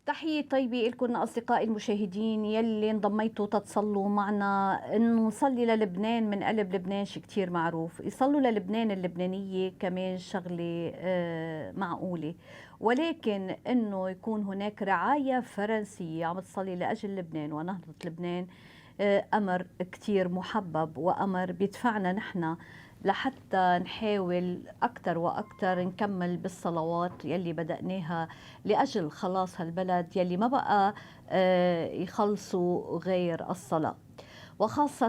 تحية طيبة لكم أصدقائي المشاهدين يلي انضميتوا تتصلوا معنا إنه نصلي للبنان من قلب لبنان شيء كتير معروف. يصلوا للبنان اللبنانية كمان شغلة معقولة، ولكن إنه يكون هناك رعاية فرنسية عم تصلي لأجل لبنان ونهضة لبنان أمر كتير محبب وأمر بيدفعنا نحن لحتى نحاول أكتر وأكتر نكمل بالصلوات يلي بدأناها لأجل خلاص هالبلد يلي ما بقى يخلصوا غير الصلاة، وخاصة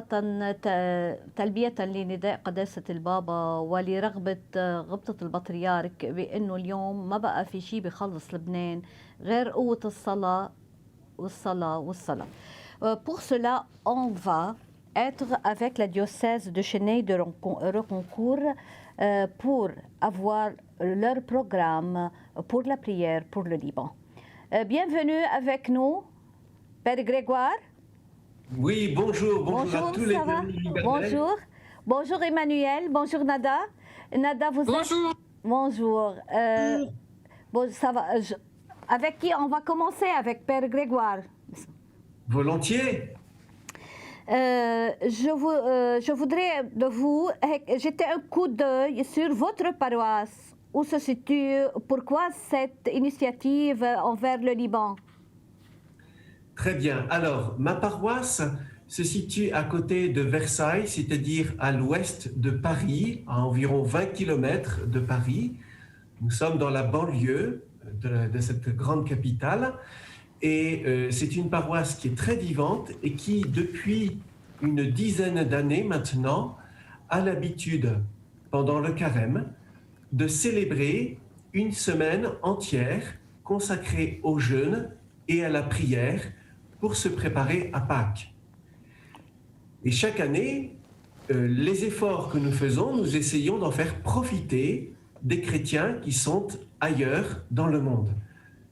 تلبية لنداء قداسة البابا ولرغبة غبطة البطريرك بأنه اليوم ما بقى في شيء بخلص لبنان غير قوة الصلاة والصلاة والصلاة. Pour cela, on va être avec la diocèse de Chennai de Reconcourt pour avoir leur programme pour la prière pour le Liban. Bienvenue avec nous, Père Grégoire. Oui, bonjour, bonjour à tous les amis libanais. Bonjour, bonjour Emmanuel, bonjour Nada. Nada, vous Bonjour. êtes... Bonjour. Bon, ça va. Avec qui on va commencer avec Père Grégoire? Volontiers. Je voudrais de vous jeter un coup d'œil sur votre paroisse. Où se situe, pourquoi cette initiative envers le Liban? Très bien. Alors, ma paroisse se situe à côté de Versailles, c'est-à-dire à l'ouest de Paris, à environ 20 km de Paris. Nous sommes dans la banlieue de cette grande capitale. Et c'est une paroisse qui est très vivante et qui, depuis une dizaine d'années maintenant, a l'habitude, pendant le carême, de célébrer une semaine entière consacrée au jeûne et à la prière pour se préparer à Pâques. Et chaque année, les efforts que nous faisons, nous essayons d'en faire profiter des chrétiens qui sont ailleurs dans le monde.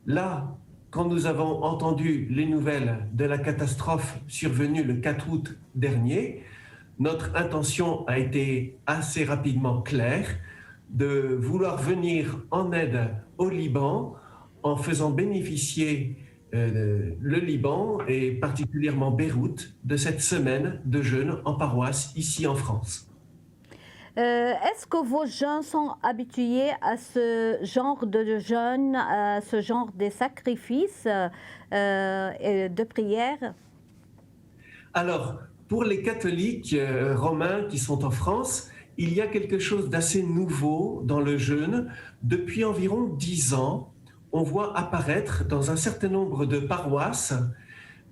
Là, quand nous avons entendu les nouvelles de la catastrophe survenue le 4 août dernier, notre intention a été assez rapidement claire de vouloir venir en aide au Liban en faisant bénéficier le Liban et particulièrement Beyrouth de cette semaine de jeûne en paroisse ici en France. Est-ce que vos jeunes sont habitués à ce genre de jeûne, à ce genre de sacrifices et de prières? Alors, pour les catholiques romains qui sont en France, il y a quelque chose d'assez nouveau dans le jeûne. Depuis environ 10 ans, on voit apparaître dans un certain nombre de paroisses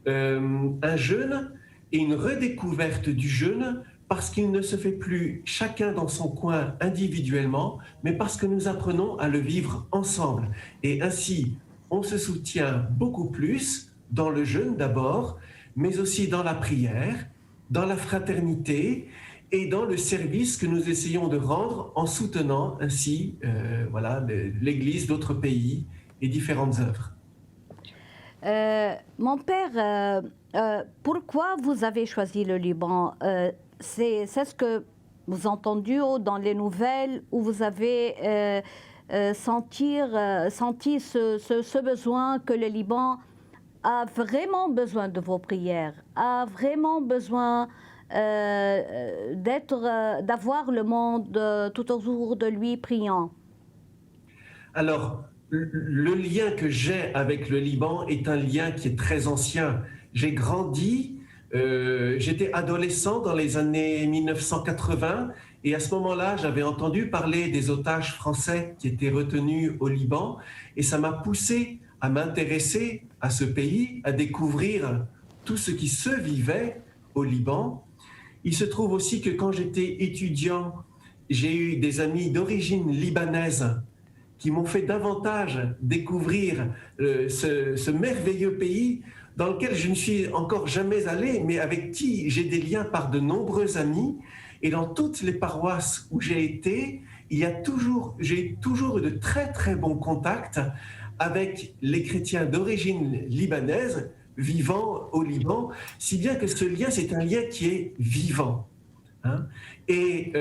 un jeûne et une redécouverte du jeûne parce qu'il ne se fait plus chacun dans son coin individuellement, mais parce que nous apprenons à le vivre ensemble. Et ainsi, on se soutient beaucoup plus dans le jeûne d'abord, mais aussi dans la prière, dans la fraternité et dans le service que nous essayons de rendre en soutenant ainsi l'Église d'autres pays et différentes œuvres. Mon père, pourquoi vous avez choisi le Liban? C'est ce que vous avez entendu dans les nouvelles où vous avez senti ce besoin que le Liban a vraiment besoin de vos prières, a vraiment besoin d'avoir le monde tout autour de lui priant. Alors, le lien que j'ai avec le Liban est un lien qui est très ancien. J'ai grandi, j'étais adolescent dans les années 1980 et à ce moment-là, j'avais entendu parler des otages français qui étaient retenus au Liban et ça m'a poussé à m'intéresser à ce pays, à découvrir tout ce qui se vivait au Liban. Il se trouve aussi que quand j'étais étudiant, j'ai eu des amis d'origine libanaise qui m'ont fait davantage découvrir ce merveilleux pays dans lequel je ne suis encore jamais allé, mais avec qui j'ai des liens par de nombreux amis. Et dans toutes les paroisses où j'ai été, j'ai toujours eu de très très bons contacts avec les chrétiens d'origine libanaise vivant au Liban, si bien que ce lien, c'est un lien qui est vivant. Hein. Et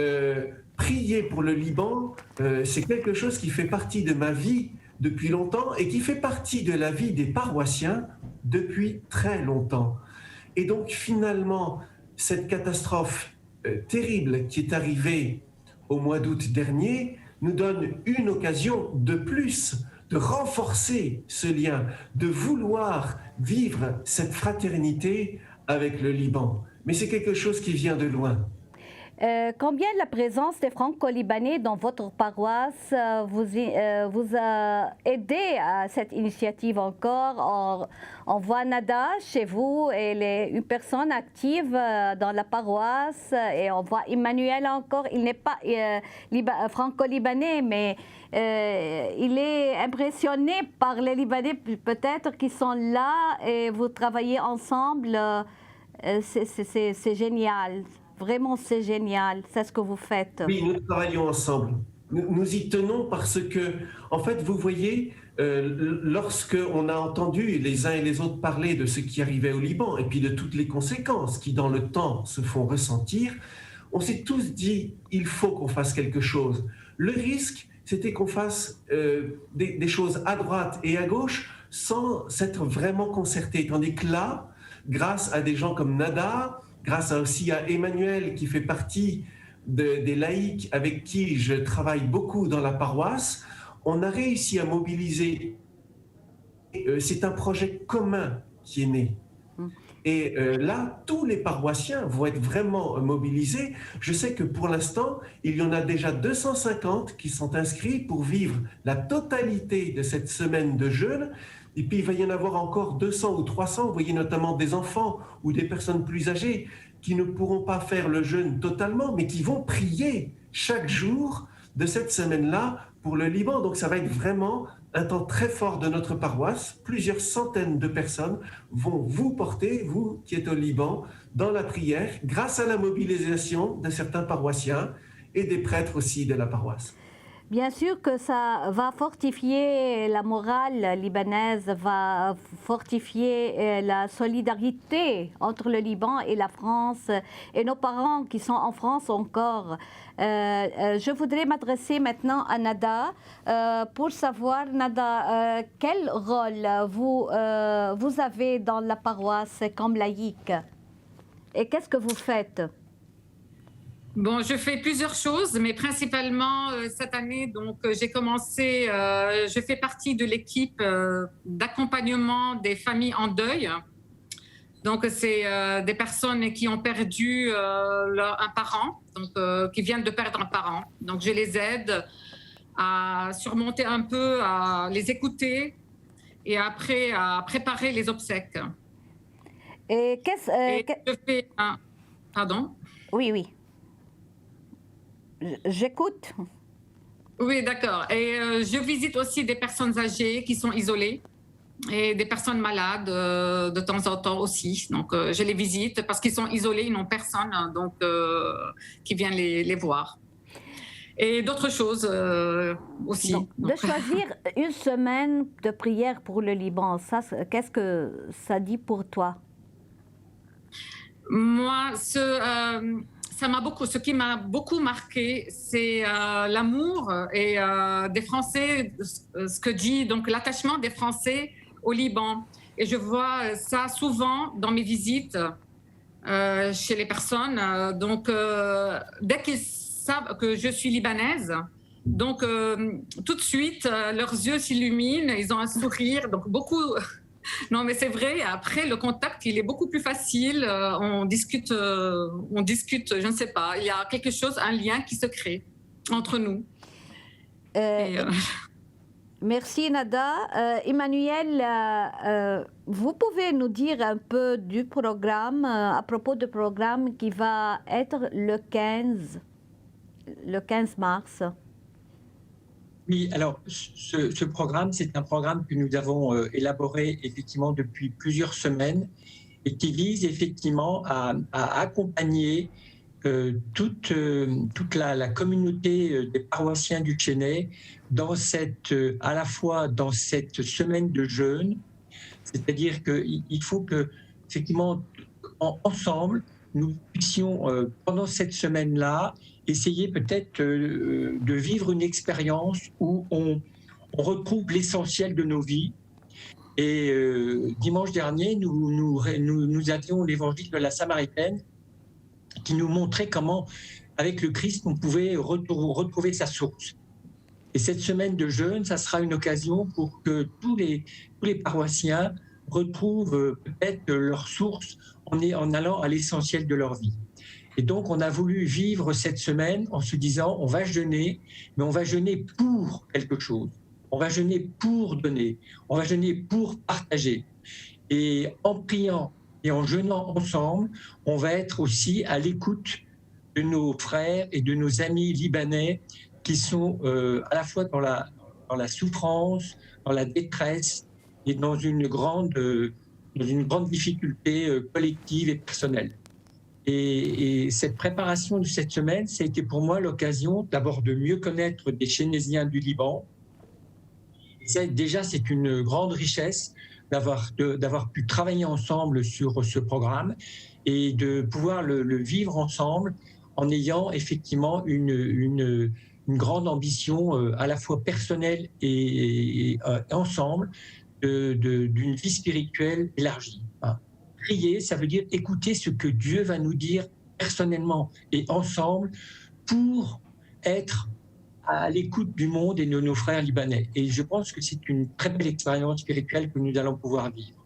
prier pour le Liban, c'est quelque chose qui fait partie de ma vie depuis longtemps et qui fait partie de la vie des paroissiens depuis très longtemps. Et donc finalement, cette catastrophe terrible qui est arrivée au mois d'août dernier nous donne une occasion de plus de renforcer ce lien, de vouloir vivre cette fraternité avec le Liban. Mais c'est quelque chose qui vient de loin. Combien la présence des Franco-Libanais dans votre paroisse vous a aidé à cette initiative encore? On voit Nada chez vous, elle est une personne active dans la paroisse, et on voit Emmanuel encore, il n'est pas franco-libanais, mais il est impressionné par les Libanais peut-être qui sont là et vous travaillez ensemble. C'est génial. Vraiment, c'est génial. C'est ce que vous faites. Oui, nous travaillons ensemble. Nous y tenons parce que, en fait, vous voyez, lorsque on a entendu les uns et les autres parler de ce qui arrivait au Liban et puis de toutes les conséquences qui, dans le temps, se font ressentir, on s'est tous dit, il faut qu'on fasse quelque chose. Le risque, c'était qu'on fasse des choses à droite et à gauche sans s'être vraiment concertés. Tandis que là, grâce à des gens comme Nada, grâce aussi à Emmanuel qui fait partie des laïcs avec qui je travaille beaucoup dans la paroisse, on a réussi à mobiliser. C'est un projet commun qui est né. Et là, tous les paroissiens vont être vraiment mobilisés. Je sais que pour l'instant, il y en a déjà 250 qui sont inscrits pour vivre la totalité de cette semaine de jeûne. Et puis, il va y en avoir encore 200 ou 300, vous voyez, notamment des enfants ou des personnes plus âgées qui ne pourront pas faire le jeûne totalement, mais qui vont prier chaque jour de cette semaine-là pour le Liban. Donc, ça va être vraiment un temps très fort de notre paroisse. Plusieurs centaines de personnes vont vous porter, vous qui êtes au Liban, dans la prière, grâce à la mobilisation de certains paroissiens et des prêtres aussi de la paroisse. Bien sûr que ça va fortifier la morale libanaise, va fortifier la solidarité entre le Liban et la France et nos parents qui sont en France encore. Je voudrais m'adresser maintenant à Nada pour savoir, Nada, quel rôle vous avez dans la paroisse comme laïque et qu'est-ce que vous faites? Bon, je fais plusieurs choses, mais principalement cette année, donc j'ai commencé, je fais partie de l'équipe d'accompagnement des familles en deuil. Donc c'est des personnes qui ont perdu un parent, donc qui viennent de perdre un parent. Donc je les aide à surmonter un peu, à les écouter et après à préparer les obsèques. Et je fais pardon? Oui, oui. J'écoute. Oui, d'accord. Et je visite aussi des personnes âgées qui sont isolées et des personnes malades de temps en temps aussi. Donc, je les visite parce qu'ils sont isolés, ils n'ont personne donc, qui vient les voir. Et d'autres choses aussi. Donc, de choisir une semaine de prière pour le Liban, ça, qu'est-ce que ça dit pour toi? Moi, ce qui m'a beaucoup marqué, c'est l'amour et des Français, ce que dit donc l'attachement des Français au Liban. Et je vois ça souvent dans mes visites chez les personnes. Donc, dès qu'ils savent que je suis libanaise, donc tout de suite, leurs yeux s'illuminent, ils ont un sourire. Donc, beaucoup. Non, mais c'est vrai. Après, le contact, il est beaucoup plus facile. On discute, je ne sais pas. Il y a quelque chose, un lien qui se crée entre nous. Merci, Nada. Emmanuel, vous pouvez nous dire un peu du programme, à propos du programme qui va être le 15 mars? Oui, alors ce programme, c'est un programme que nous avons élaboré effectivement depuis plusieurs semaines et qui vise effectivement à accompagner toute la communauté des paroissiens du Chesnay dans à la fois dans cette semaine de jeûne, c'est-à-dire qu'il faut que effectivement ensemble nous puissions pendant cette semaine-là essayer peut-être de vivre une expérience où on retrouve l'essentiel de nos vies. Et dimanche dernier, nous avions l'évangile de la Samaritaine qui nous montrait comment, avec le Christ, on pouvait retrouver sa source. Et cette semaine de jeûne, ça sera une occasion pour que tous les paroissiens retrouvent peut-être leur source en allant à l'essentiel de leur vie. Et donc, on a voulu vivre cette semaine en se disant, on va jeûner, mais on va jeûner pour quelque chose. On va jeûner pour donner. On va jeûner pour partager. Et en priant et en jeûnant ensemble, on va être aussi à l'écoute de nos frères et de nos amis libanais qui sont à la fois dans la souffrance, dans la détresse et dans une grande difficulté collective et personnelle. Et cette préparation de cette semaine, ça a été pour moi l'occasion d'abord de mieux connaître des Chénésiens du Liban. Déjà, c'est une grande richesse d'avoir pu travailler ensemble sur ce programme et de pouvoir le vivre ensemble en ayant effectivement une grande ambition à la fois personnelle et ensemble d'une vie spirituelle élargie. Prier, ça veut dire écouter ce que Dieu va nous dire personnellement et ensemble pour être à l'écoute du monde et de nos frères libanais. Et je pense que c'est une très belle expérience spirituelle que nous allons pouvoir vivre.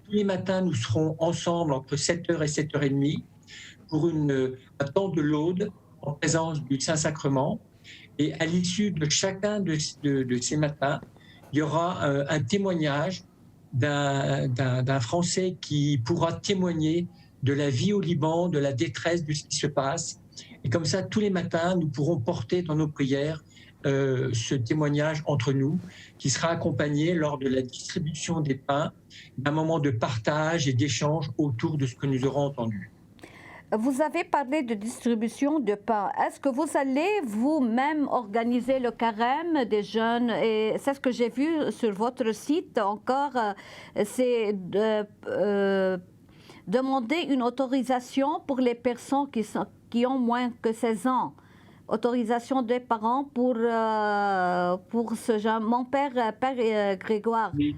Tous les matins, nous serons ensemble entre 7h et 7h30 pour un temps de laude en présence du Saint-Sacrement. Et à l'issue de chacun de ces matins, il y aura un témoignage d'un Français qui pourra témoigner de la vie au Liban, de la détresse de ce qui se passe. Et comme ça, tous les matins, nous pourrons porter dans nos prières ce témoignage entre nous, qui sera accompagné lors de la distribution des pains, d'un moment de partage et d'échange autour de ce que nous aurons entendu. Vous avez parlé de distribution de pain. Est-ce que vous allez vous-même organiser le carême des jeunes? Et c'est ce que j'ai vu sur votre site encore, c'est demander une autorisation pour les personnes qui ont moins que 16 ans. Autorisation des parents pour ce genre. Mon père Grégoire, oui.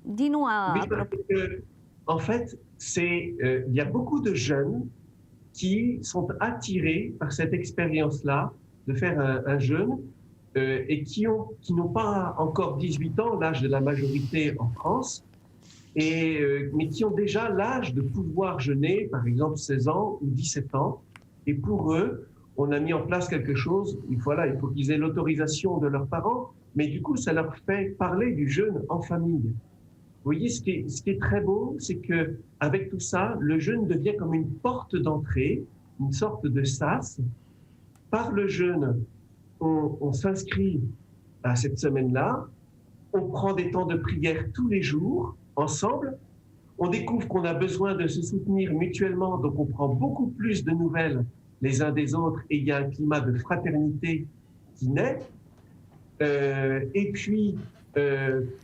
Dis-nous Oui, en fait, il y a beaucoup de jeunes qui sont attirés par cette expérience-là de faire un jeûne et qui n'ont pas encore 18 ans, l'âge de la majorité en France, mais qui ont déjà l'âge de pouvoir jeûner, par exemple 16 ans ou 17 ans. Et pour eux, on a mis en place quelque chose, il faut qu'ils aient l'autorisation de leurs parents, mais du coup, ça leur fait parler du jeûne en famille. Vous voyez, ce qui est très beau, c'est qu'avec tout ça, le jeûne devient comme une porte d'entrée, une sorte de sas. Par le jeûne, on s'inscrit à cette semaine-là, on prend des temps de prière tous les jours, ensemble, on découvre qu'on a besoin de se soutenir mutuellement, donc on prend beaucoup plus de nouvelles les uns des autres, et il y a un climat de fraternité qui naît. Et puis,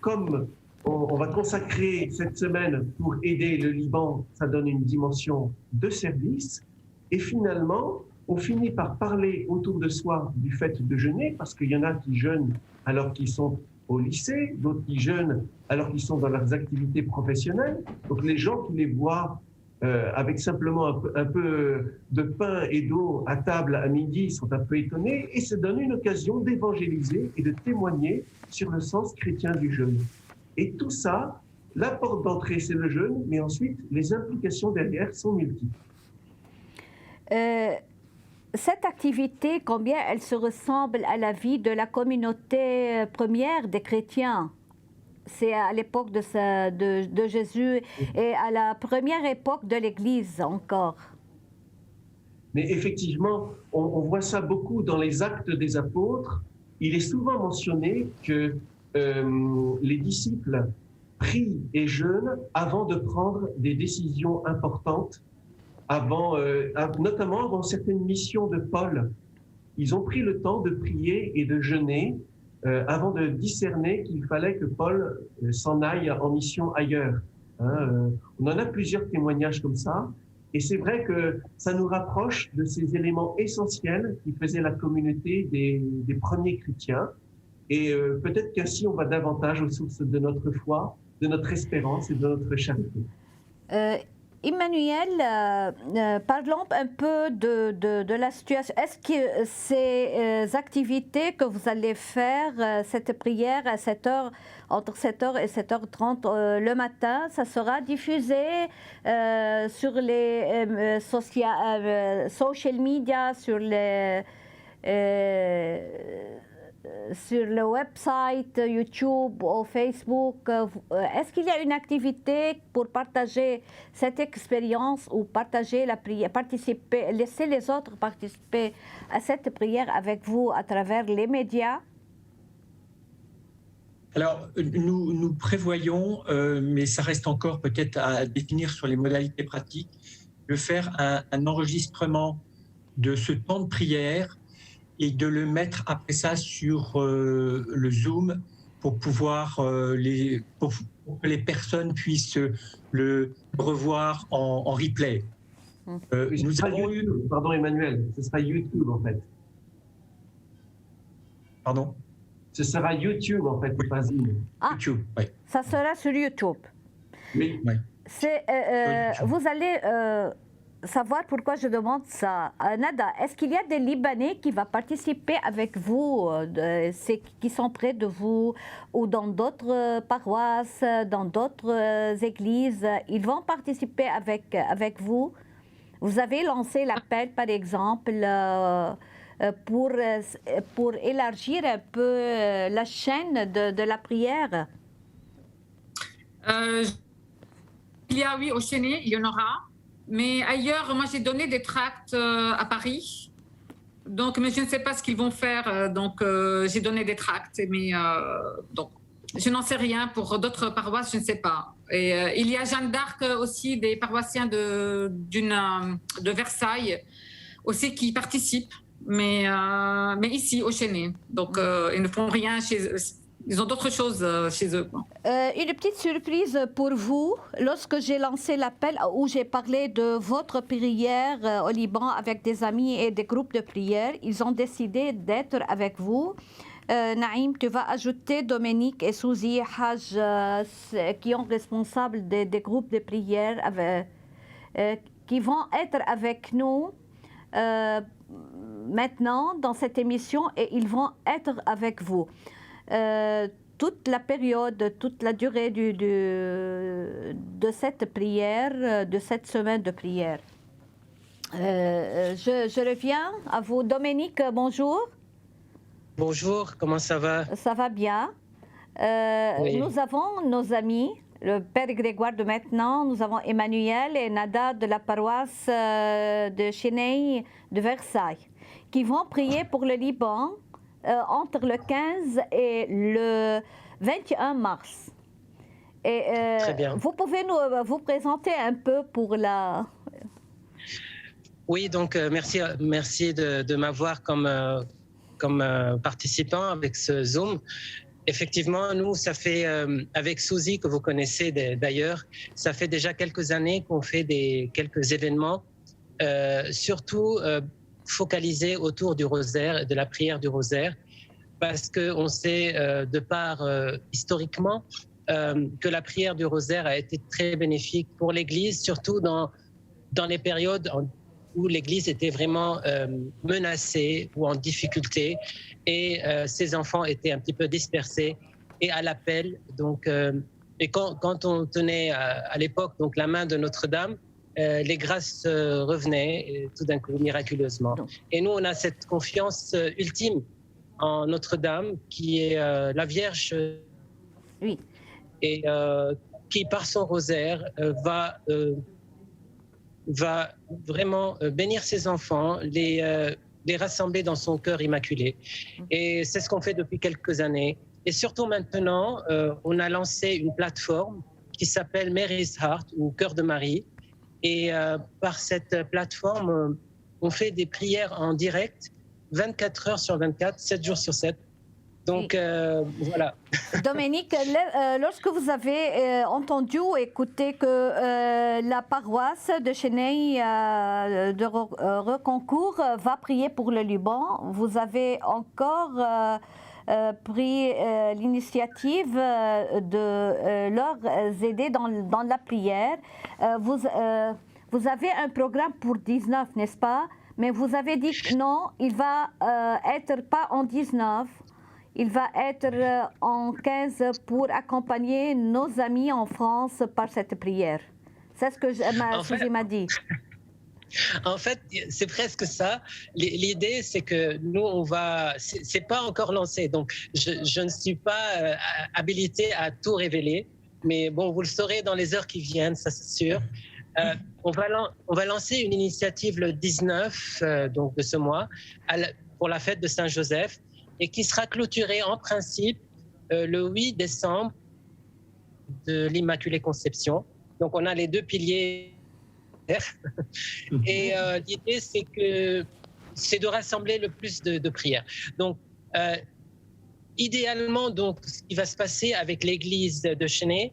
comme on va consacrer cette semaine pour aider le Liban, ça donne une dimension de service. Et finalement, on finit par parler autour de soi du fait de jeûner, parce qu'il y en a qui jeûnent alors qu'ils sont au lycée, d'autres qui jeûnent alors qu'ils sont dans leurs activités professionnelles. Donc les gens qui les voient avec simplement un peu de pain et d'eau à table à midi sont un peu étonnés, et ça donne une occasion d'évangéliser et de témoigner sur le sens chrétien du jeûne. Et tout ça, la porte d'entrée, c'est le jeûne, mais ensuite, les implications derrière sont multiples. Cette activité, combien elle se ressemble à la vie de la communauté première des chrétiens? C'est à l'époque de Jésus et à la première époque de l'Église encore. Mais effectivement, on voit ça beaucoup dans les actes des apôtres. Il est souvent mentionné que les disciples prient et jeûnent avant de prendre des décisions importantes, notamment avant certaines missions de Paul. Ils ont pris le temps de prier et de jeûner avant de discerner qu'il fallait que Paul s'en aille en mission ailleurs. On en a plusieurs témoignages comme ça, et c'est vrai que ça nous rapproche de ces éléments essentiels qui faisaient la communauté des premiers chrétiens. Et peut-être qu'ainsi, on va davantage aux sources de notre foi, de notre espérance et de notre charité. Emmanuel, parlons un peu de la situation. Est-ce que ces activités que vous allez faire, cette prière à 7h, entre 7h et 7h30 le matin, ça sera diffusé sur les social media, sur le website YouTube ou Facebook? Est-ce qu'il y a une activité pour partager cette expérience ou partager la prière, participer, laisser les autres participer à cette prière avec vous à travers les médias? Alors, nous prévoyons, mais ça reste encore peut-être à définir sur les modalités pratiques, de faire un enregistrement de ce temps de prière et de le mettre après ça sur le Zoom pour pouvoir pour que les personnes puissent le revoir en replay. Nous avons eu... Pardon Emmanuel, ce sera YouTube en fait. Pardon? Ce sera YouTube en fait, oui. Pas Zoom. YouTube, oui. Ça sera sur YouTube. Oui. Oui. Vous allez... savoir pourquoi je demande ça. Nada, est-ce qu'il y a des Libanais qui vont participer avec vous, qui sont près de vous, ou dans d'autres paroisses, dans d'autres églises? Ils vont participer avec vous? Vous avez lancé l'appel, par exemple, pour élargir un peu la chaîne de la prière? Il y a, oui, au Chénet, il y en aura. Mais ailleurs, moi, j'ai donné des tracts à Paris. Donc, mais je ne sais pas ce qu'ils vont faire. Donc, j'ai donné des tracts. Mais donc, je n'en sais rien. Pour d'autres paroisses, je ne sais pas. Et il y a Jeanne d'Arc aussi, des paroissiens de Versailles aussi qui participent. Mais ici, au Chénet. Donc, ils ne font rien chez eux. Ils ont d'autres choses chez eux. Une petite surprise pour vous. Lorsque j'ai lancé l'appel où j'ai parlé de votre prière au Liban avec des amis et des groupes de prière, ils ont décidé d'être avec vous. Naïm, tu vas ajouter Dominique et Souzy Haj qui sont responsables des groupes de prière qui vont être avec nous maintenant dans cette émission et ils vont être avec vous. Toute la période, toute la durée de cette prière, de cette semaine de prière. Je reviens à vous. Dominique, bonjour. Bonjour, comment ça va? Ça va bien. Oui. Nous avons nos amis, le Père Grégoire de maintenant, nous avons Emmanuel et Nada de la paroisse de Chénet de Versailles, qui vont prier pour le Liban entre le 15 et le 21 mars. Et, très bien. Vous pouvez vous présenter un peu pour la... Oui, donc merci de m'avoir comme participant avec ce Zoom. Effectivement, nous, ça fait, avec Souzy, que vous connaissez d'ailleurs, ça fait déjà quelques années qu'on fait quelques événements, surtout focalisés autour du rosaire, de la prière du rosaire, parce qu'on sait, de part historiquement, que la prière du rosaire a été très bénéfique pour l'Église, surtout dans les périodes où l'Église était vraiment menacée ou en difficulté et ses enfants étaient un petit peu dispersés et à l'appel. Donc, et quand on tenait à l'époque donc la main de Notre-Dame, les grâces revenaient tout d'un coup miraculeusement. Et nous, on a cette confiance ultime en Notre-Dame qui est la Vierge, oui, et qui par son rosaire va vraiment bénir ses enfants, les rassembler dans son cœur immaculé. Et c'est ce qu'on fait depuis quelques années. Et surtout maintenant, on a lancé une plateforme qui s'appelle Mary's Heart, ou Cœur de Marie. Et par cette plateforme, on fait des prières en direct, 24 heures sur 24, 7 jours sur 7. Donc, voilà. Dominique, lorsque vous avez entendu ou écouté que la paroisse de Chénet de Reconcourt va prier pour le Liban, vous avez encore pris l'initiative de leur aider dans la prière. Vous avez un programme pour 19, n'est-ce pas? Mais vous avez dit que non, il va être pas en 19, il va être en 15 pour accompagner nos amis en France par cette prière. C'est ce que Suzy m'a dit. En fait, c'est presque ça. L'idée, c'est que nous, on va. C'est pas encore lancé, donc je ne suis pas habilité à tout révéler. Mais bon, vous le saurez dans les heures qui viennent, ça c'est sûr. On va lancer une initiative le 19 donc de ce mois pour la fête de Saint-Joseph et qui sera clôturée en principe le 8 décembre de l'Immaculée Conception. Donc on a les deux piliers. Et l'idée, c'est de rassembler le plus de prières. Donc, idéalement, donc, ce qui va se passer avec l'église de Chennai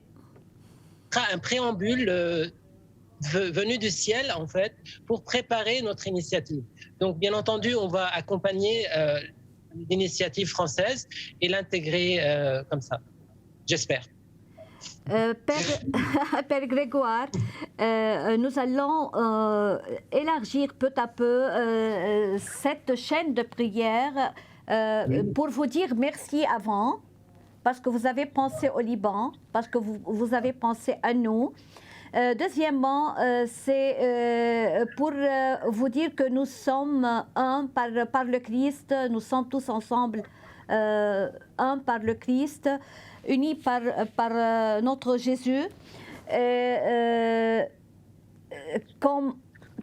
sera un préambule venu du ciel, en fait, pour préparer notre initiative. Donc, bien entendu, on va accompagner l'initiative française et l'intégrer comme ça, j'espère. Père Grégoire, nous allons élargir peu à peu cette chaîne de prière pour vous dire merci avant, parce que vous avez pensé au Liban, parce que vous avez pensé à nous. Deuxièmement, c'est pour vous dire que nous sommes un par le Christ, nous sommes tous ensemble un par le Christ, unis par notre Jésus.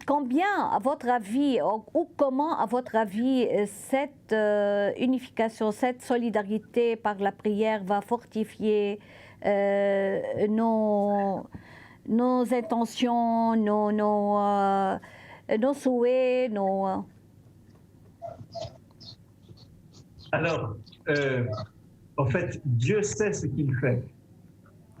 Combien, à votre avis, ou comment, à votre avis, cette unification, cette solidarité par la prière va fortifier nos intentions, nos souhaits, Alors, en fait, Dieu sait ce qu'il fait.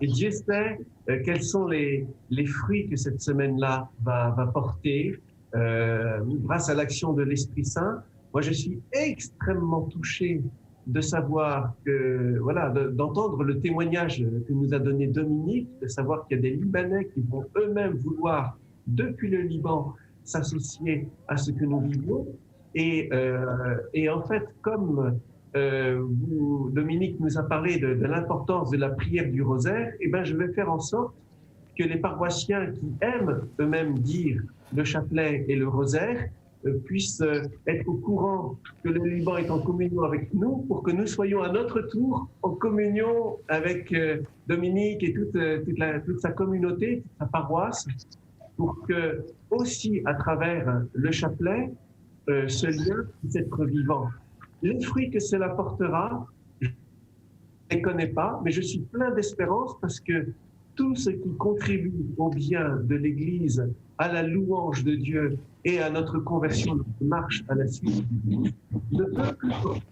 Et Dieu sait quels sont les fruits que cette semaine-là va porter grâce à l'action de l'Esprit Saint. Moi, je suis extrêmement touché de savoir que, voilà, d'entendre le témoignage que nous a donné Dominique, de savoir qu'il y a des Libanais qui vont eux-mêmes vouloir, depuis le Liban, s'associer à ce que nous vivons. Et en fait, comme Dominique nous a parlé de l'importance de la prière du rosaire, eh ben, je vais faire en sorte que les paroissiens qui aiment eux-mêmes dire le chapelet et le rosaire puissent être au courant que le Liban est en communion avec nous pour que nous soyons à notre tour en communion avec Dominique et toute sa communauté, toute sa paroisse, pour que aussi à travers le chapelet, ce lien puisse être vivant. Les fruits que cela portera, je ne les connais pas, mais je suis plein d'espérance parce que tout ce qui contribue au bien de l'Église, à la louange de Dieu et à notre conversion, notre marche à la suite ne peut plus porter.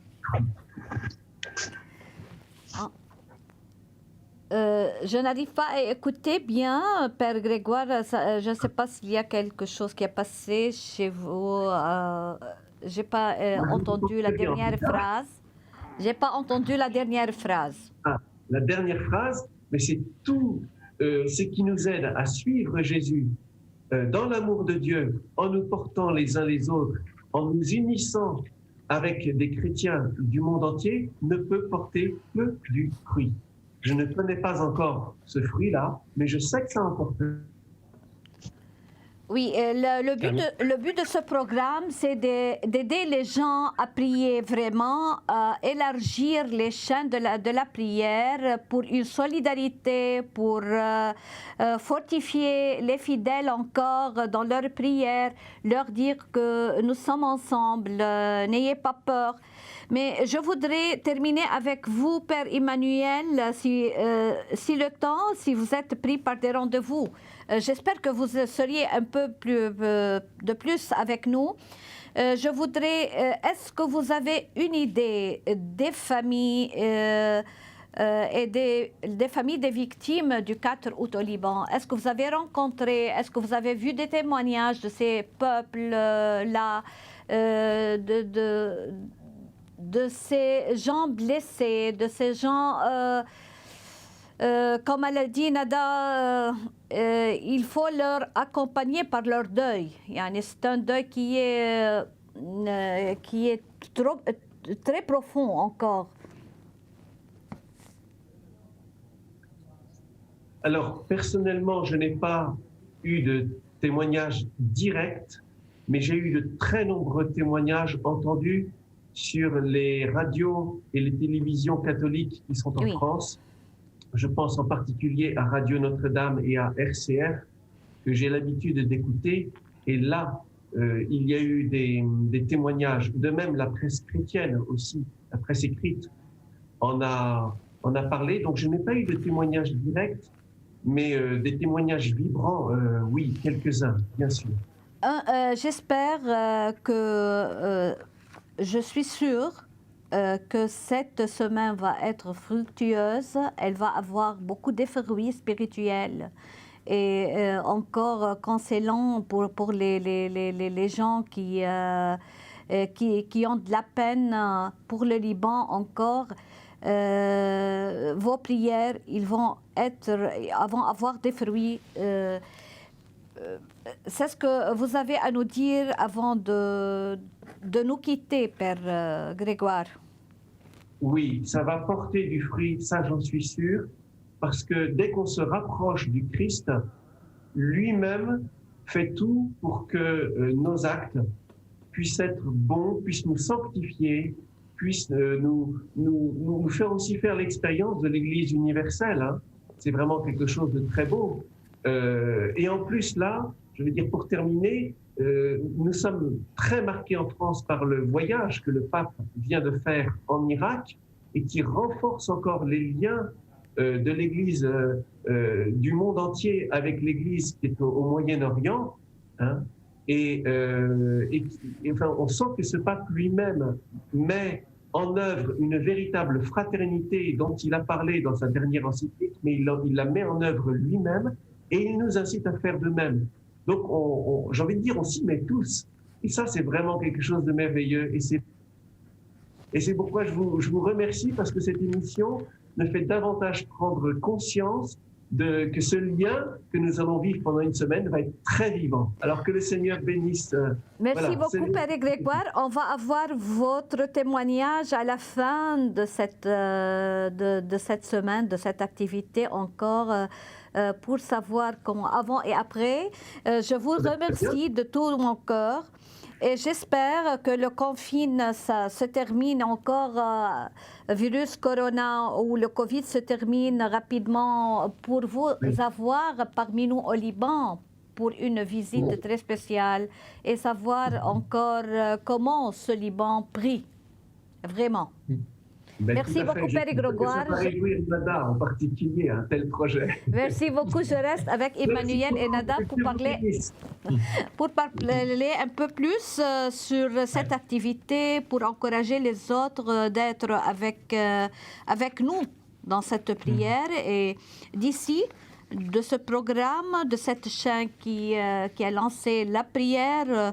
Je n'arrive pas à écouter bien, Père Grégoire. Je ne sais pas s'il y a quelque chose qui a passé chez vous. Je n'ai pas entendu la dernière phrase. J'ai pas entendu la dernière phrase. La dernière phrase, mais c'est tout ce qui nous aide à suivre Jésus dans l'amour de Dieu, en nous portant les uns les autres, en nous unissant avec des chrétiens du monde entier, ne peut porter que du fruit. Je ne connais pas encore ce fruit-là, mais je sais que ça en porte. Oui, le but de ce programme, c'est d'aider les gens à prier vraiment, à élargir les chaînes de la prière pour une solidarité, pour fortifier les fidèles encore dans leur prière, leur dire que nous sommes ensemble, n'ayez pas peur. Mais je voudrais terminer avec vous, Père Emmanuel, si le temps, si vous êtes pris par des rendez-vous. J'espère que vous seriez un peu de plus avec nous. Je voudrais, est-ce que vous avez une idée des familles et des familles des victimes du 4 août au Liban? Est-ce que vous avez rencontré, est-ce que vous avez vu des témoignages de ces peuples-là, de ces gens blessés, de ces gens, comme elle a dit Nada, il faut leur accompagner par leur deuil. Yani, c'est un deuil qui est très profond encore. Alors, personnellement, je n'ai pas eu de témoignages directs, mais j'ai eu de très nombreux témoignages entendus sur les radios et les télévisions catholiques qui sont en France. Je pense en particulier à Radio Notre-Dame et à RCF, que j'ai l'habitude d'écouter. Et là, il y a eu des témoignages. De même, la presse chrétienne aussi, la presse écrite, en a parlé. Donc, je n'ai pas eu de témoignages directs, mais des témoignages vibrants, oui, quelques-uns, bien sûr. J'espère que je suis sûre que cette semaine va être fructueuse. Elle va avoir beaucoup de fruits spirituels. Et encore consolant pour les gens qui ont de la peine pour le Liban encore. Vos prières, ils vont avoir des fruits. C'est ce que vous avez à nous dire avant de nous quitter, Père Grégoire. Oui, ça va porter du fruit, ça j'en suis sûr, parce que dès qu'on se rapproche du Christ, lui-même fait tout pour que nos actes puissent être bons, puissent nous sanctifier, puissent nous faire aussi faire l'expérience de l'Église universelle. Hein. C'est vraiment quelque chose de très beau. Et en plus là, je veux dire pour terminer, nous sommes très marqués en France par le voyage que le pape vient de faire en Irak et qui renforce encore les liens de l'Église du monde entier avec l'Église qui est au Moyen-Orient. Hein, et enfin, on sent que ce pape lui-même met en œuvre une véritable fraternité dont il a parlé dans sa dernière encyclique, mais il la met en œuvre lui-même et il nous incite à faire de même. Donc, j'ai envie de dire, on s'y met tous. Et ça, c'est vraiment quelque chose de merveilleux. Et c'est pourquoi je vous remercie, parce que cette émission me fait davantage prendre conscience que ce lien que nous allons vivre pendant une semaine va être très vivant. Alors que le Seigneur bénisse. Merci beaucoup, Père Grégoire. On va avoir votre témoignage à la fin de cette semaine, de cette activité encore. Pour savoir comment avant et après. Je vous remercie de tout mon cœur et j'espère que le confinement se termine encore, virus corona ou le Covid se termine rapidement pour vous avoir parmi nous au Liban pour une visite très spéciale et savoir encore comment ce Liban prie. Vraiment. Merci beaucoup, Père Grégoire. Ça va réjouir Nada en particulier, un tel projet. Merci beaucoup. Je reste avec Emmanuel et Nada pour parler un peu plus sur cette activité, pour encourager les autres d'être avec nous dans cette prière. Et d'ici, de ce programme, de cette chaîne qui a lancé la prière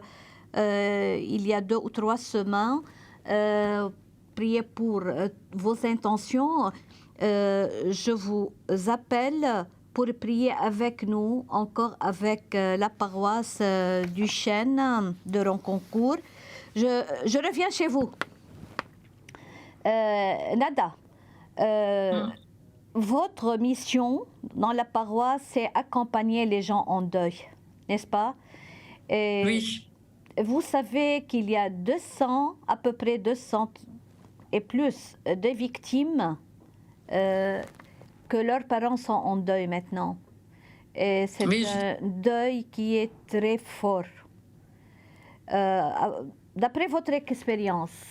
il y a 2 ou 3 semaines, priez pour vos intentions. Je vous appelle pour prier avec nous, encore avec la paroisse du Chêne de Ronconcourt. Je reviens chez vous. Nada, votre mission dans la paroisse, c'est accompagner les gens en deuil, n'est-ce pas? Et oui. Vous savez qu'il y a 200, à peu près 200 et plus de victimes que leurs parents sont en deuil maintenant. Et c'est un deuil qui est très fort. D'après votre expérience,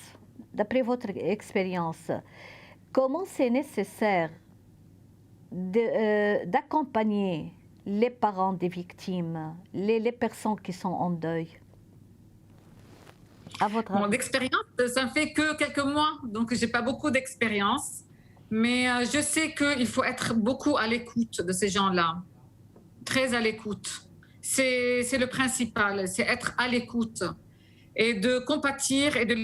comment c'est nécessaire d'accompagner les parents des victimes, les personnes qui sont en deuil? Mon expérience, ça ne fait que quelques mois, donc je n'ai pas beaucoup d'expérience. Mais je sais qu'il faut être beaucoup à l'écoute de ces gens-là, très à l'écoute. C'est le principal, c'est être à l'écoute et de compatir et de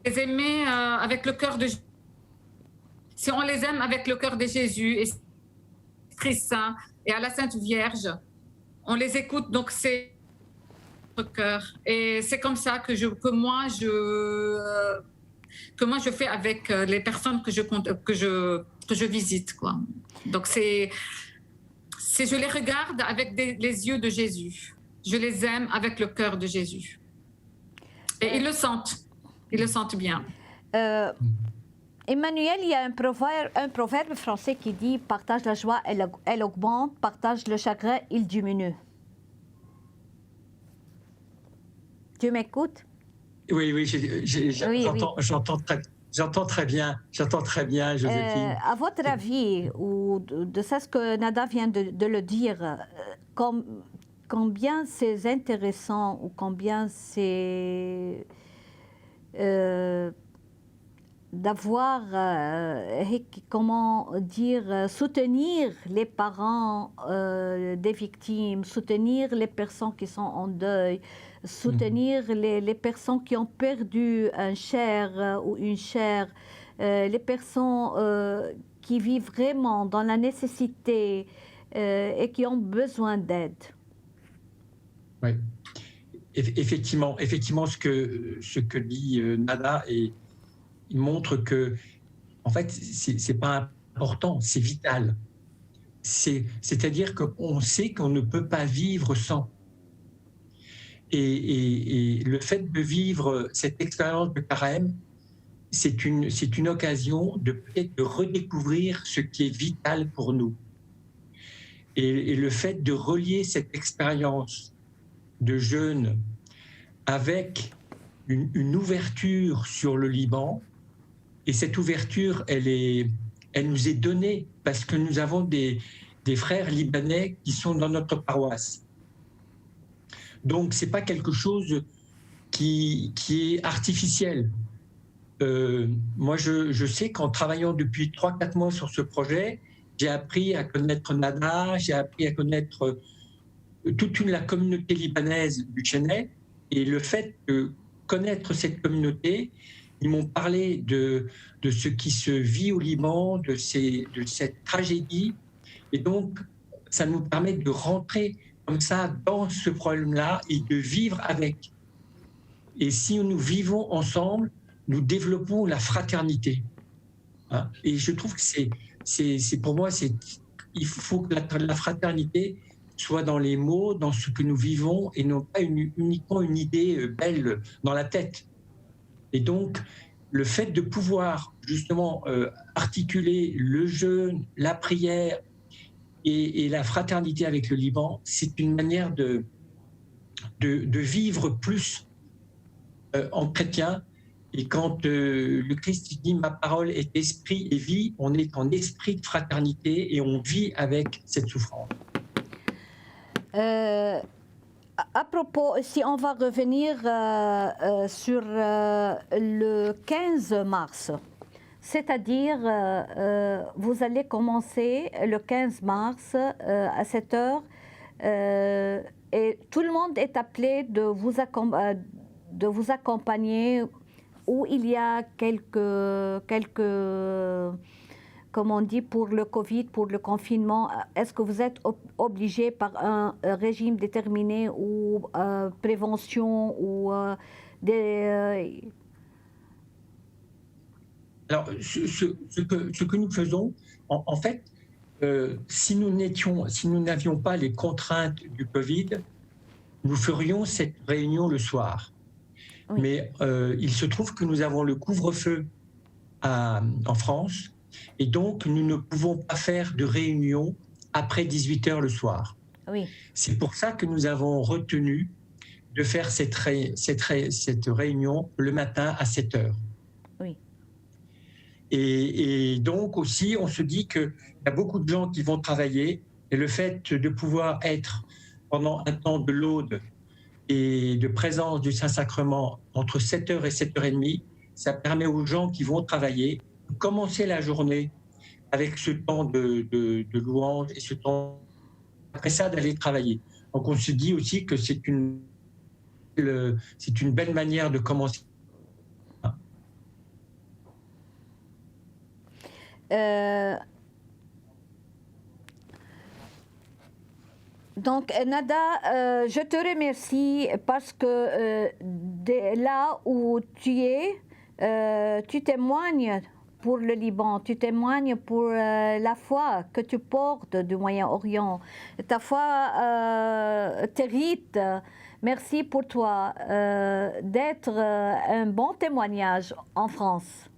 les aimer avec le cœur de Jésus. Si on les aime avec le cœur de Jésus et Christ Saint et à la Sainte Vierge, on les écoute, donc c'est notre cœur. Et c'est comme ça que moi je fais avec les personnes que je visite, quoi. Donc je les regarde avec les yeux de Jésus. Je les aime avec le cœur de Jésus. Et ils le sentent bien. Emmanuel, il y a un proverbe français qui dit « Partage la joie, elle augmente, partage le chagrin, il diminue ». Tu m'écoutes? Oui, j'entends très bien, Joséphine. À votre avis, ou de ce que Nada vient de le dire, combien c'est intéressant ou combien c'est d'avoir, comment dire, soutenir les parents des victimes, soutenir les personnes qui sont en deuil, soutenir les personnes qui ont perdu un cher ou une chère, les personnes qui vivent vraiment dans la nécessité et qui ont besoin d'aide. Oui, effectivement, ce que dit Nada, et il montre que, en fait, c'est pas important, c'est vital. C'est-à-dire qu'on sait qu'on ne peut pas vivre sans. Et le fait de vivre cette expérience de carême, c'est une occasion de peut-être de redécouvrir ce qui est vital pour nous. Et le fait de relier cette expérience de jeûne avec une ouverture sur le Liban, et cette ouverture, elle nous est donnée parce que nous avons des frères libanais qui sont dans notre paroisse. Donc, ce n'est pas quelque chose qui est artificiel. Moi, je sais qu'en travaillant depuis 3-4 mois sur ce projet, j'ai appris à connaître Nada, j'ai appris à connaître toute la communauté libanaise du Tchénet. Et le fait de connaître cette communauté, ils m'ont parlé de ce qui se vit au Liban, de cette tragédie. Et donc, ça nous permet de rentrer comme ça dans ce problème-là et de vivre avec. Et si nous vivons ensemble, nous développons la fraternité. Hein? Et je trouve que c'est pour moi, il faut que la fraternité soit dans les mots, dans ce que nous vivons, et non pas uniquement une idée belle dans la tête. Et donc, le fait de pouvoir justement articuler le jeûne, la prière et la fraternité avec le Liban, c'est une manière de vivre plus en chrétien. Et quand le Christ dit « ma parole est esprit et vie », on est en esprit de fraternité et on vit avec cette souffrance. À propos, si on va revenir sur le 15 mars, c'est-à-dire vous allez commencer le 15 mars à 7 heures et tout le monde est appelé de vous accompagner où il y a quelques comme on dit, pour le Covid, pour le confinement, est-ce que vous êtes obligé par un régime déterminé ou prévention ou des... Alors, ce que nous faisons, en fait, si nous n'avions pas les contraintes du Covid, nous ferions cette réunion le soir. Oui. Mais il se trouve que nous avons le couvre-feu en France. Et donc, nous ne pouvons pas faire de réunion après 18h le soir. Oui. C'est pour ça que nous avons retenu de faire cette réunion le matin à 7h. Oui. Et donc aussi, on se dit qu'il y a beaucoup de gens qui vont travailler et le fait de pouvoir être pendant un temps de laude et de présence du Saint-Sacrement entre 7h et 7h30, ça permet aux gens qui vont travailler de commencer la journée avec ce temps de louange et ce temps après ça d'aller travailler. Donc on se dit aussi que c'est une belle manière de commencer. Euh, Donc, Nada, je te remercie parce que là où tu es, tu témoignes pour le Liban, tu témoignes pour la foi que tu portes du Moyen-Orient. Ta foi t'hérite. Merci pour toi d'être un bon témoignage en France.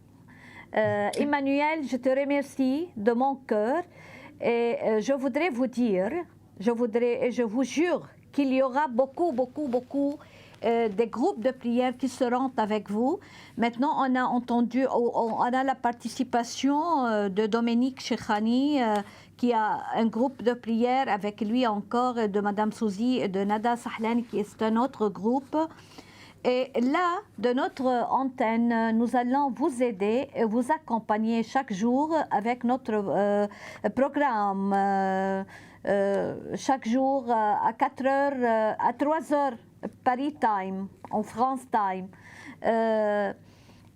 Emmanuel, je te remercie de mon cœur et je voudrais vous dire, je vous jure qu'il y aura beaucoup des groupes de prière qui seront avec vous. Maintenant, on a entendu, on a la participation de Dominique Cheikhani, qui a un groupe de prière avec lui encore, de Madame Souzi et de Nada Sahlani, qui est un autre groupe. Et là, de notre antenne, nous allons vous aider et vous accompagner chaque jour avec notre programme. Chaque jour à 4 heures, à 3 heures, Paris Time, en France Time.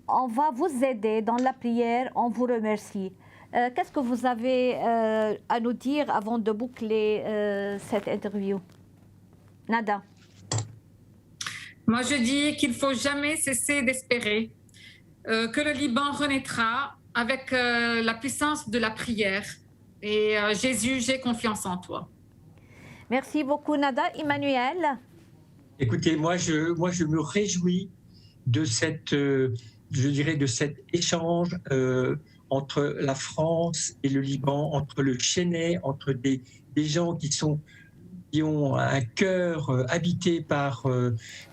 On va vous aider dans la prière, on vous remercie. Qu'est-ce que vous avez à nous dire avant de boucler cette interview? Nada. Moi, je dis qu'il ne faut jamais cesser d'espérer que le Liban renaîtra avec la puissance de la prière. Et Jésus, j'ai confiance en toi. Merci beaucoup, Nada. Emmanuel? Écoutez, moi, je me réjouis de cette, je dirais, de cet échange entre la France et le Liban, entre le Chennai, entre des gens qui ont un cœur habité par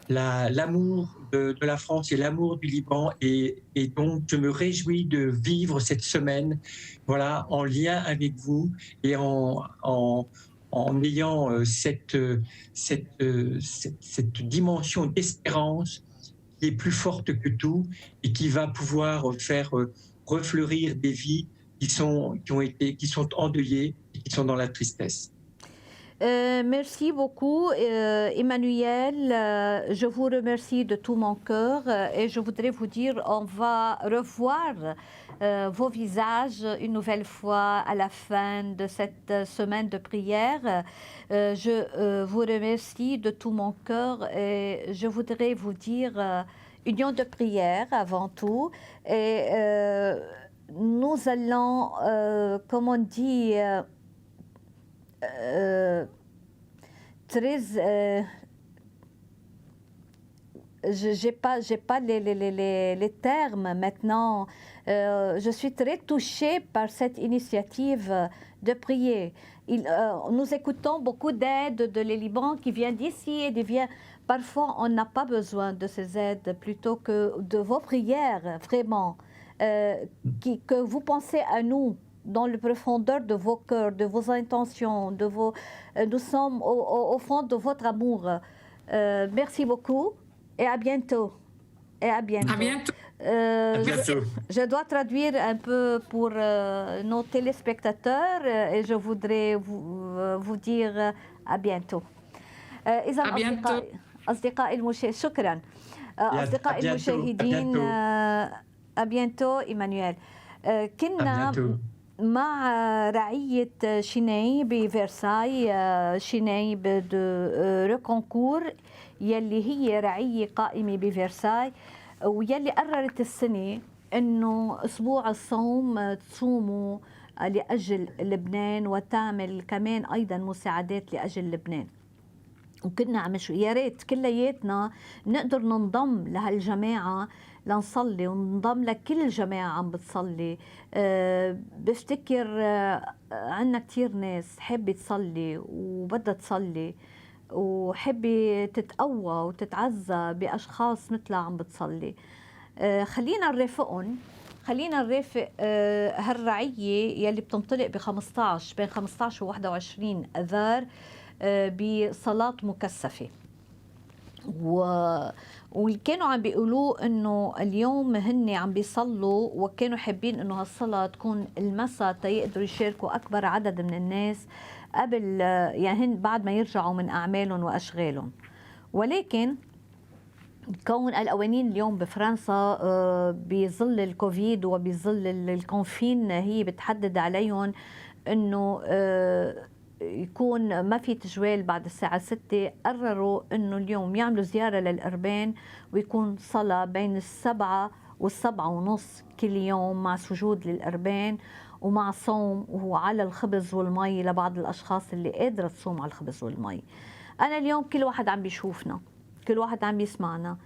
l'amour de la France et l'amour du Liban. Et donc, je me réjouis de vivre cette semaine, voilà, en lien avec vous et en ayant cette dimension d'espérance qui est plus forte que tout et qui va pouvoir faire refleurir des vies qui sont endeuillées et qui sont dans la tristesse. Merci beaucoup, Emmanuel. Je vous remercie de tout mon cœur et je voudrais vous dire, on va revoir vos visages une nouvelle fois à la fin de cette semaine de prière. Je vous remercie de tout mon cœur et je voudrais vous dire union de prière avant tout. Et nous allons, comme on dit, très, j'ai pas les termes maintenant. Je suis très touchée par cette initiative de prier. Nous écoutons beaucoup d'aides de les Liban qui viennent d'ici et parfois on n'a pas besoin de ces aides plutôt que de vos prières, vraiment, que vous pensez à nous dans le profondeur de vos cœurs, de vos intentions, nous sommes au fond de votre amour. Merci beaucoup et à bientôt. À bientôt. Je dois traduire un peu pour nos téléspectateurs et je voudrais vous dire à bientôt. À bientôt. شكرا. أصدقائي المشاهدين à bientôt Emmanuel. كنا مع رعية شيناي بفرساي، شيناي دو ريكونكور يلي هي رعية قائمة بفرساي ويلي قررت السنة انه اسبوع الصوم تصوموا لاجل لبنان وتعمل كمان ايضا مساعدات لاجل لبنان. وكنا عم يا ريت كلياتنا نقدر ننضم لهالجماعه لنصلي وننضم لكل جماعه عم بتصلي. بفتكر عنا كتير ناس حابه تصلي وبدها تصلي وحابه تتقوى وتتعزى باشخاص مثلها عم بتصلي. خلينا نرافقهم، خلينا نرافق هالرعيه يلي بتنطلق بين 15 و 21 اذار بصلاة مكثفة. واللي كانوا عم بيقولوا انه اليوم هن عم بيصلوا وكانوا حابين انه هالصلاة تكون المساء تيقدروا يشاركوا اكبر عدد من الناس قبل يعني هن بعد ما يرجعوا من اعمالهم واشغالهم. ولكن كون القوانين اليوم بفرنسا بظل الكوفيد وبظل الكونفين هي بتحدد عليهم انه يكون ما في تجوال بعد الساعة 6. قرروا انه اليوم يعملوا زيارة للقربان ويكون صلاة بين 7 و7:30 كل يوم مع سجود للقربان ومع صوم وهو على الخبز والمي لبعض الأشخاص اللي قادرة تصوم على الخبز والمي. أنا اليوم كل واحد عم بيشوفنا، كل واحد عم بيسمعنا،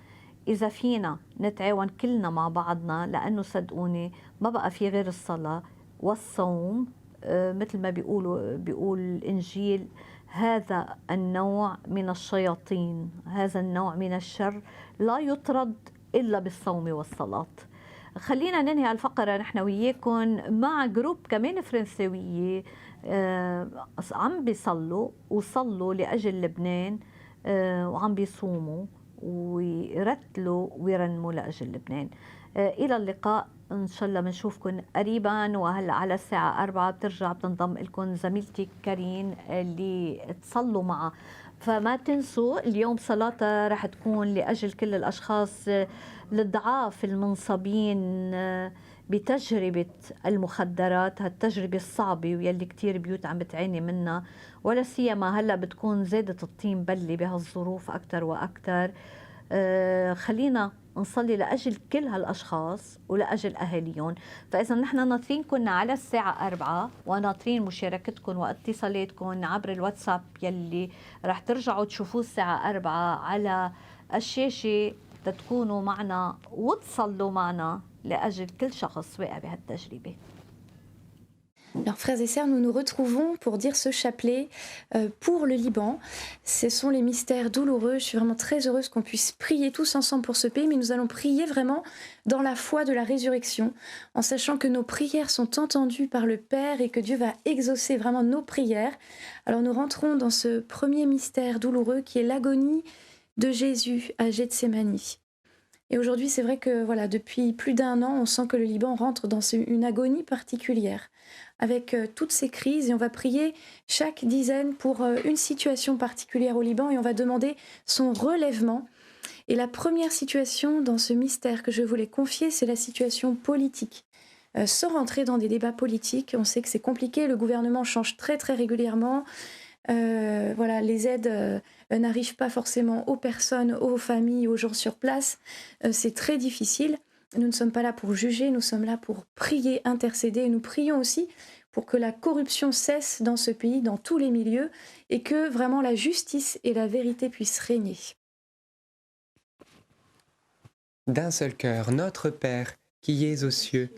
إذا فينا نتعاون كلنا مع بعضنا، لأنه صدقوني ما بقى في غير الصلاة والصوم. مثل ما بيقول الإنجيل هذا النوع من الشياطين، هذا النوع من الشر لا يطرد إلا بالصوم والصلاة. خلينا ننهي الفقرة نحن وياكم مع جروب كمان فرنساوية عم بيصلوا وصلوا لأجل لبنان، وعم بيصوموا ويرتلوا ويرنموا لأجل لبنان. إلى اللقاء إن شاء الله بنشوفكم قريبا. وهلا على الساعة 4 بترجع بتنضم لكم زميلتي كارين اللي تصلوا معها. فما تنسوا اليوم صلاة رح تكون لأجل كل الأشخاص الضعاف المنصابين بتجربة المخدرات، هالتجربة الصعبة ويلي كتير بيوت عم بتعاني منها، ولا سيما هلا بتكون زادت الطين بلة بهالظروف أكتر وأكتر. خلينا نصلي لأجل كل هالأشخاص ولأجل أهاليهم. فإذا نحن ناطرينكم على الساعة 4 وناطرين مشاركتكم واتصالاتكم عبر الواتساب يلي رح ترجعوا تشوفوه الساعة 4 على الشاشة، تكونوا معنا وتصلوا معنا لأجل كل شخص واقع بهالتجربة. Alors, frères et sœurs, nous nous retrouvons pour dire ce chapelet pour le Liban. Ce sont les mystères douloureux. Je suis vraiment très heureuse qu'on puisse prier tous ensemble pour ce pays, mais nous allons prier vraiment dans la foi de la résurrection, en sachant que nos prières sont entendues par le Père et que Dieu va exaucer vraiment nos prières. Alors, nous rentrons dans ce premier mystère douloureux qui est l'agonie de Jésus à Gethsémani. Et aujourd'hui, c'est vrai que voilà, depuis plus d'1 an, on sent que le Liban rentre dans une agonie particulière, avec toutes ces crises, et on va prier chaque dizaine pour une situation particulière au Liban, et on va demander son relèvement. Et la première situation dans ce mystère que je voulais confier, c'est la situation politique. Sans rentrer dans des débats politiques, on sait que c'est compliqué, le gouvernement change très très régulièrement. Voilà, les aides n'arrivent pas forcément aux personnes, aux familles, aux gens sur place. C'est très difficile. Nous ne sommes pas là pour juger, nous sommes là pour prier, intercéder. Et nous prions aussi pour que la corruption cesse dans ce pays, dans tous les milieux, et que vraiment la justice et la vérité puissent régner. D'un seul cœur, notre Père, qui es aux cieux,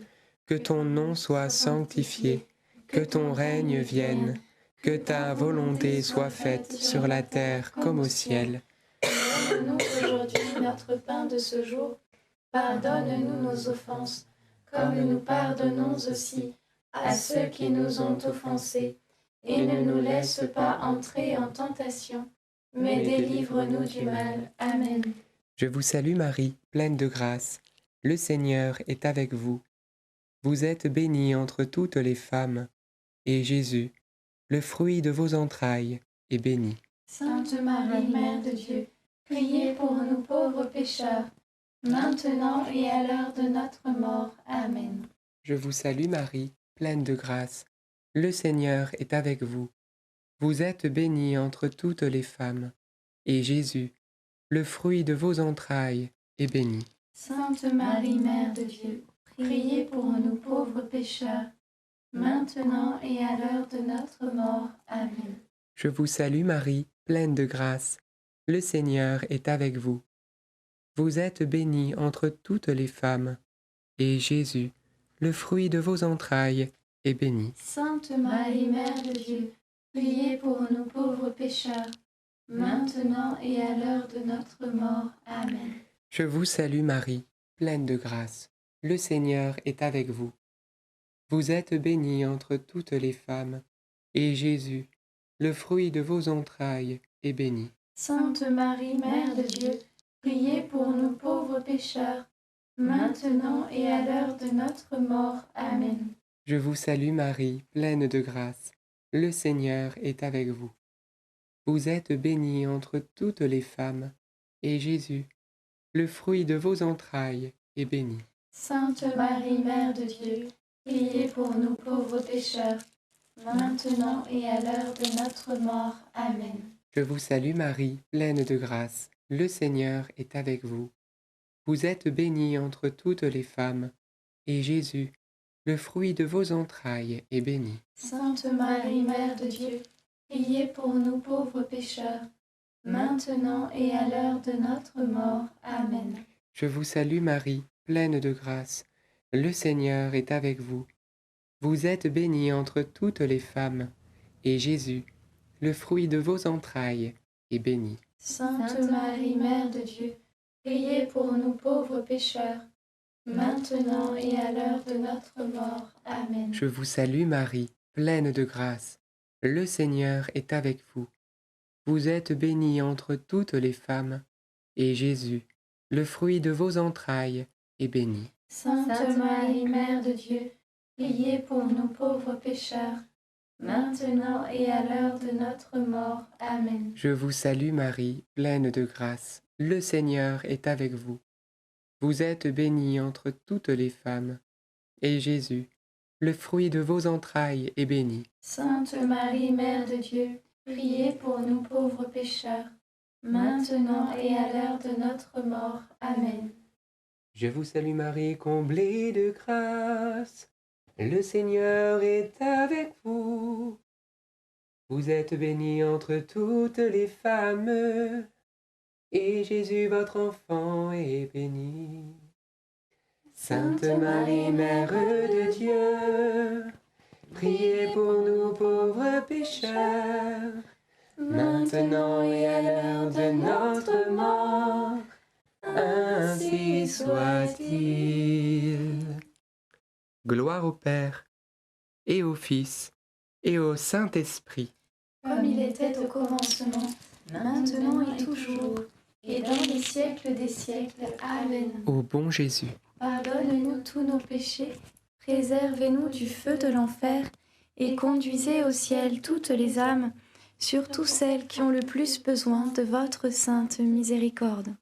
que ton nom soit sanctifié, que ton règne vienne, que ta volonté soit faite sur la terre comme au ciel. Donne-nous aujourd'hui notre pain de ce jour. Pardonne-nous nos offenses, comme nous pardonnons aussi à ceux qui nous ont offensés. Et ne nous laisse pas entrer en tentation, mais délivre-nous du mal. Amen. Je vous salue Marie, pleine de grâce. Le Seigneur est avec vous. Vous êtes bénie entre toutes les femmes, et Jésus, le fruit de vos entrailles, est béni. Sainte Marie, Mère de Dieu, priez pour nous pauvres pécheurs, maintenant et à l'heure de notre mort. Amen. Je vous salue Marie, pleine de grâce. Le Seigneur est avec vous. Vous êtes bénie entre toutes les femmes, et Jésus, le fruit de vos entrailles, est béni. Sainte Marie, Mère de Dieu, priez pour nous pauvres pécheurs, maintenant et à l'heure de notre mort. Amen. Je vous salue Marie, pleine de grâce. Le Seigneur est avec vous. Vous êtes bénie entre toutes les femmes, et Jésus, le fruit de vos entrailles, est béni. Sainte Marie, Mère de Dieu, priez pour nous pauvres pécheurs, maintenant et à l'heure de notre mort. Amen. Je vous salue Marie, pleine de grâce. Le Seigneur est avec vous. Vous êtes bénie entre toutes les femmes, et Jésus, le fruit de vos entrailles, est béni. Sainte Marie, Mère de Dieu, priez pour nous pauvres pécheurs, maintenant et à l'heure de notre mort. Amen. Je vous salue Marie, pleine de grâce. Le Seigneur est avec vous. Vous êtes bénie entre toutes les femmes, et Jésus, le fruit de vos entrailles est béni. Sainte Marie, Mère de Dieu, priez pour nous pauvres pécheurs, maintenant et à l'heure de notre mort. Amen. Je vous salue Marie, pleine de grâce. Le Seigneur est avec vous. Vous êtes bénie entre toutes les femmes, et Jésus, le fruit de vos entrailles, est béni. Sainte Marie, Mère de Dieu, priez pour nous pauvres pécheurs, maintenant et à l'heure de notre mort. Amen. Je vous salue Marie, pleine de grâce. Le Seigneur est avec vous. Vous êtes bénie entre toutes les femmes, et Jésus, le fruit de vos entrailles, est béni. Sainte Marie, Mère de Dieu, priez pour nous pauvres pécheurs, maintenant et à l'heure de notre mort. Amen. Je vous salue Marie, pleine de grâce. Le Seigneur est avec vous. Vous êtes bénie entre toutes les femmes, et Jésus, le fruit de vos entrailles, est béni. Sainte Marie, Mère de Dieu, priez pour nous pauvres pécheurs, maintenant et à l'heure de notre mort. Amen. Je vous salue Marie, pleine de grâce. Le Seigneur est avec vous. Vous êtes bénie entre toutes les femmes, et Jésus, le fruit de vos entrailles, est béni. Sainte Marie, Mère de Dieu, priez pour nous pauvres pécheurs, maintenant et à l'heure de notre mort. Amen. Je vous salue Marie, comblée de grâce. Le Seigneur est avec vous. Vous êtes bénie entre toutes les femmes, et Jésus, votre enfant, est béni. Sainte Marie, Mère de Dieu, priez pour nous pauvres pécheurs, maintenant et à l'heure de notre mort. Ainsi soit-il. Gloire au Père, et au Fils, et au Saint-Esprit. Comme il était au commencement, maintenant et toujours, et dans les siècles des siècles. Amen. Ô bon Jésus, pardonne-nous tous nos péchés, préservez-nous du feu de l'enfer, et conduisez au ciel toutes les âmes, surtout celles qui ont le plus besoin de votre sainte miséricorde.